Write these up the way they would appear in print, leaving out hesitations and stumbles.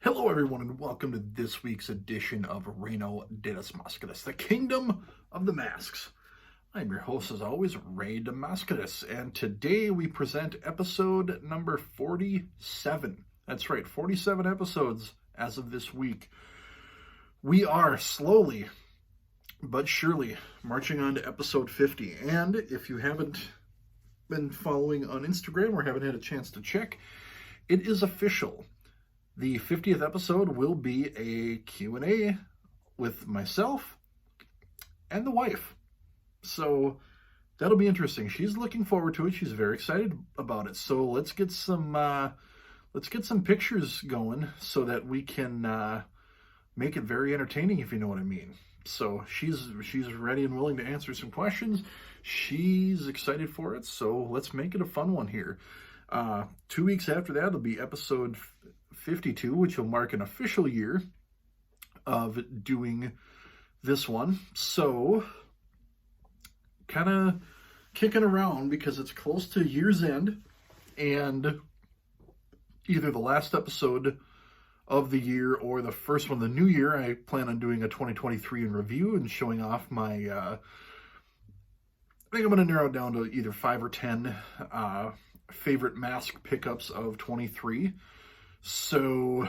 Hello, everyone, and welcome to this week's edition of Reino de las Mascaras, the Kingdom of the Masks. I'm your host, as always, Rey de Mascaras, and today we present episode number 47. That's right, 47 episodes as of this week. We are slowly but surely marching on to episode 50, and if you haven't been following on Instagram or haven't had a chance to check, it is official. The 50th episode will be a Q&A with myself and the wife. So that'll be interesting. She's looking forward to it. She's very excited about it. So let's get some pictures going so that we can make it very entertaining, if you know what I mean. So she's ready and willing to answer some questions. She's excited for it. So let's make it a fun one here. 2 weeks after that, it'll be episode 52, which will mark an official year of doing this one. So, kind of kicking around because it's close to year's end, and either the last episode of the year or the first one of the new year, I plan on doing a 2023 in review and showing off my, I think I'm going to narrow it down to either 5 or 10 favorite mask pickups of 23. So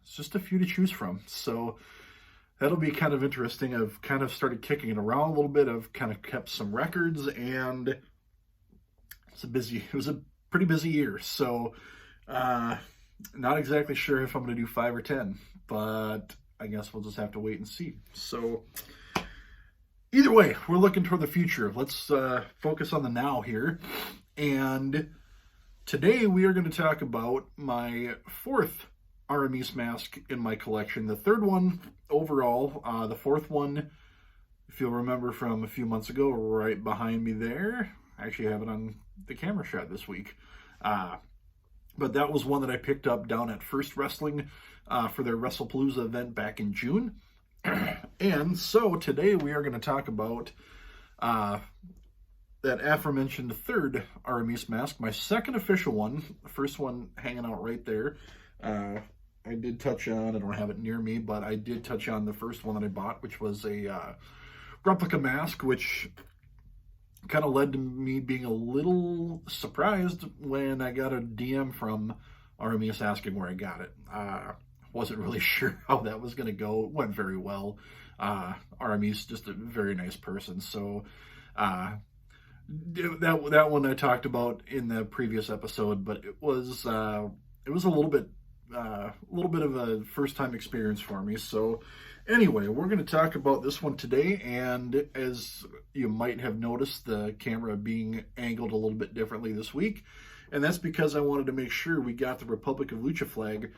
it's just a few to choose from. So that'll be kind of interesting. I've kind of started kicking it around a little bit. I've kind of kept some records, and it was a pretty busy year. So not exactly sure if I'm going to do 5 or 10, but I guess we'll just have to wait and see. So either way, we're looking toward the future. Let's focus on the now here. And today we are going to talk about my fourth Aramis mask in my collection. The third one overall, the fourth one, if you'll remember from a few months ago, right behind me there. I actually have it on the camera shot this week. But that was one that I picked up down at First Wrestling for their WrestlePalooza event back in June. And so today we are going to talk about that aforementioned third Aramis mask, my second official one, the first one hanging out right there. I did touch on, I don't have it near me, but I did touch on the first one that I bought, which was a replica mask, which kind of led to me being a little surprised when I got a DM from Aramis asking where I got it. Wasn't really sure how that was going to go. It went very well. Aramis, just a very nice person. So, that one I talked about in the previous episode, but it was a little bit of a first time experience for me. So anyway, we're going to talk about this one today, and as you might have noticed, the camera being angled a little bit differently this week, and that's because I wanted to make sure we got the Republic of Lucha flag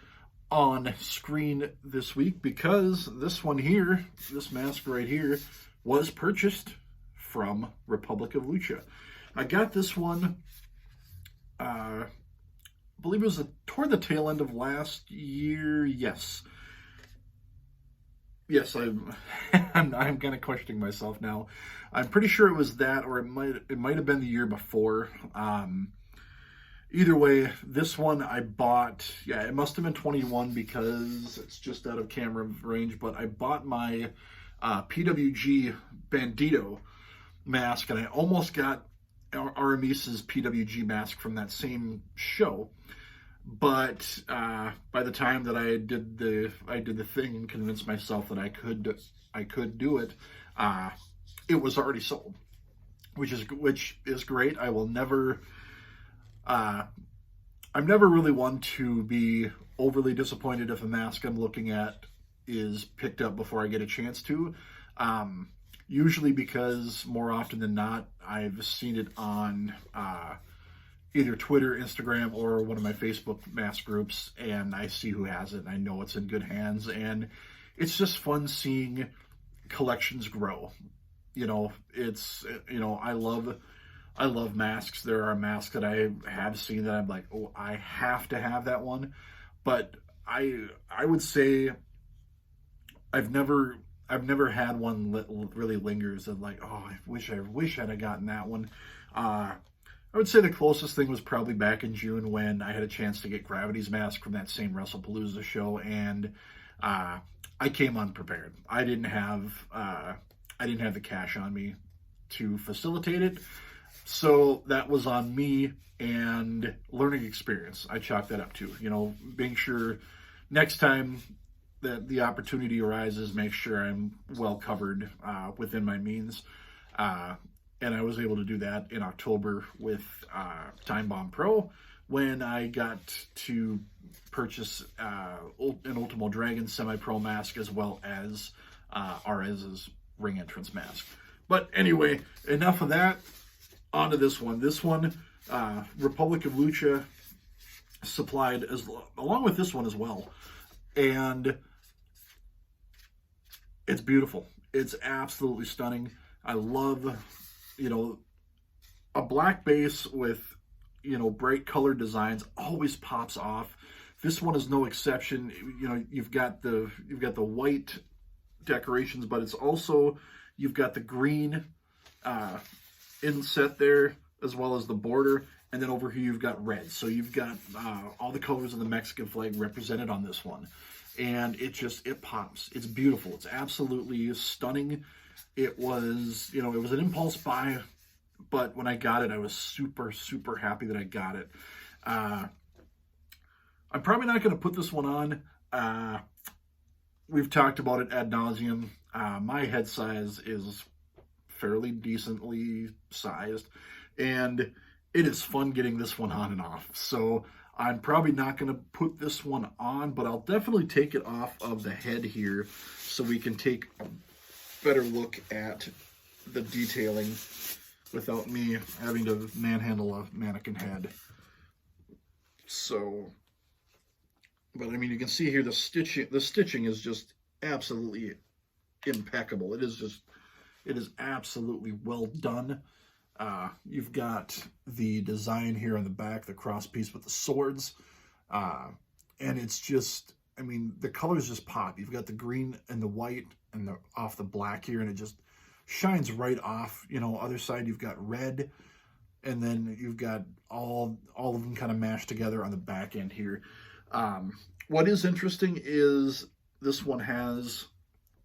on screen this week, because this one here, this mask right here, was purchased from Republic of Lucha. I got this one, I believe it was toward the tail end of last year. Yes, I'm kind of questioning myself now. I'm pretty sure it was that, or it might have been the year before. Either way, this one I bought, it must have been 21 because it's just out of camera range, but I bought my PWG Bandito mask, and I almost got Aramis's PWG mask from that same show, but by the time that I did the thing and convinced myself that I could do it, it was already sold, which is great. I'm never really one to be overly disappointed if a mask I'm looking at is picked up before I get a chance to. Usually because more often than not, I've seen it on either Twitter, Instagram, or one of my Facebook mask groups, and I see who has it, and I know it's in good hands, and it's just fun seeing collections grow. I love masks. There are masks that I have seen that I'm like, oh, I have to have that one, but I would say I've never had one that really lingers of like, oh, I wish I'd have gotten that one. I would say the closest thing was probably back in June when I had a chance to get Gravity's mask from that same WrestlePalooza show, and I came unprepared. I didn't have the cash on me to facilitate it, so that was on me, and learning experience. I chalk that up to, being sure next time that the opportunity arises, make sure I'm well covered within my means. And I was able to do that in October with Time Bomb Pro when I got to purchase an Ultimo Dragon semi-pro mask as well as Arez's ring entrance mask. But anyway, enough of that. On to this one. This one, Republic of Lucha supplied along with this one as well. And it's beautiful. It's absolutely stunning. I love, a black base with, bright colored designs always pops off. This one is no exception. You've got the white decorations, but it's also, you've got the green inset there, as well as the border, and then over here you've got red. So you've got all the colors of the Mexican flag represented on this one, and it pops. It's beautiful. It's absolutely stunning. It was, it was an impulse buy, but when I got it, I was super, super happy that I got it. I'm probably not going to put this one on. We've talked about it ad nauseum. My head size is fairly decently sized, and it is fun getting this one on and off. So I'm probably not going to put this one on, but I'll definitely take it off of the head here so we can take a better look at the detailing without me having to manhandle a mannequin head. So, but I mean, you can see here the stitching is just absolutely impeccable. It is absolutely well done. You've got the design here on the back, the cross piece with the swords. And it's just, I mean, the colors just pop. You've got the green and the white and off the black here, and it just shines right off. Other side you've got red, and then you've got all of them kind of mashed together on the back end here. What is interesting is this one has,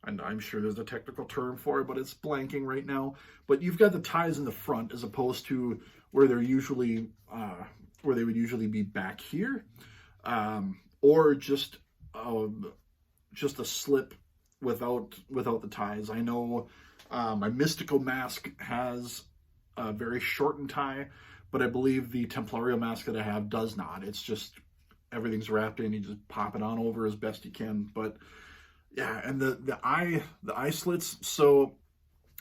and I'm sure there's a technical term for it, but it's blanking right now. But you've got the ties in the front as opposed to where they would usually be back here, or just a slip without the ties. I know my Mystical mask has a very shortened tie, but I believe the Templario mask that I have does not. It's just everything's wrapped in. You just pop it on over as best you can. But yeah, and the eye slits. So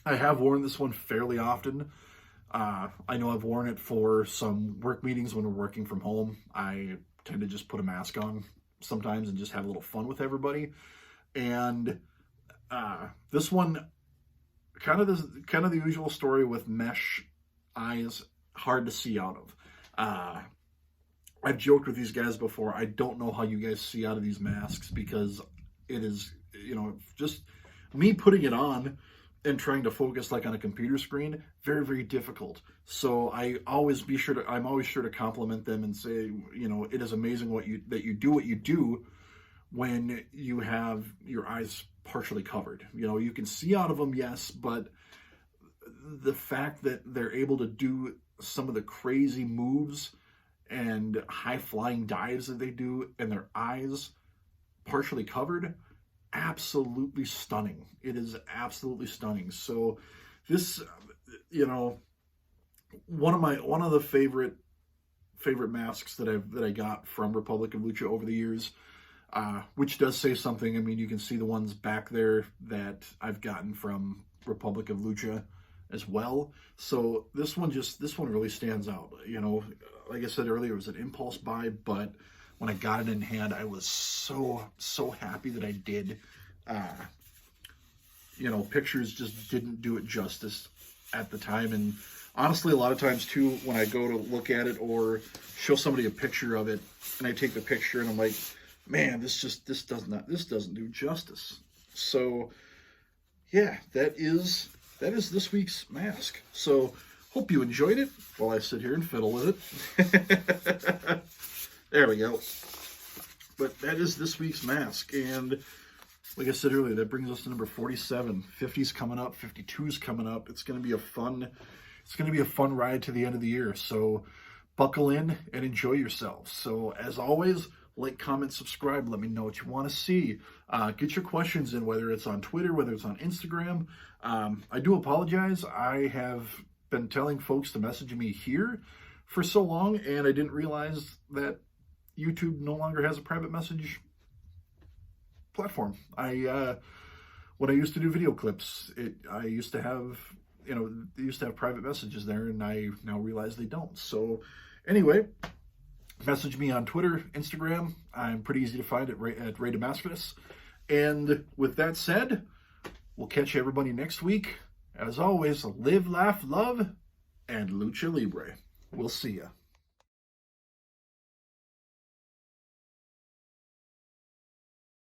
I have worn this one fairly often. I know I've worn it for some work meetings when we're working from home. I tend to just put a mask on sometimes and just have a little fun with everybody. And this one, kind of the usual story with mesh eyes, hard to see out of. I've joked with these guys before. I don't know how you guys see out of these masks, because it is, just me putting it on and trying to focus like on a computer screen, very, very difficult. So I'm always sure to compliment them and say, it is amazing that you do what you do when you have your eyes partially covered. You can see out of them, yes, but the fact that they're able to do some of the crazy moves and high-flying dives that they do, and their eyes partially covered, absolutely stunning. It is absolutely stunning. So this, one of the favorite masks that I got from Republic of Lucha over the years, which does say something. I mean, you can see the ones back there that I've gotten from Republic of Lucha as well. So this one really stands out. Like I said earlier, it was an impulse buy, but when I got it in hand, I was so happy that I did. Pictures just didn't do it justice at the time. And honestly, a lot of times too, when I go to look at it or show somebody a picture of it, and I take the picture and I'm like, man, this doesn't do justice. So yeah, that is this week's mask. So Hope you enjoyed it while I sit here and fiddle with it. There we go. But that is this week's mask. And like I said earlier, that brings us to number 47. 50's coming up. 52's coming up. It's going to be a fun ride to the end of the year. So buckle in and enjoy yourselves. So as always, like, comment, subscribe. Let me know what you want to see. Get your questions in, whether it's on Twitter, whether it's on Instagram. I do apologize. I have been telling folks to message me here for so long, and I didn't realize that YouTube no longer has a private message platform. When I used to do video clips, I used to have, they used to have private messages there, and I now realize they don't. So anyway, message me on Twitter, Instagram. I'm pretty easy to find at Reino Mascaras. And with that said, we'll catch everybody next week. As always, live, laugh, love, and Lucha Libre. We'll see ya.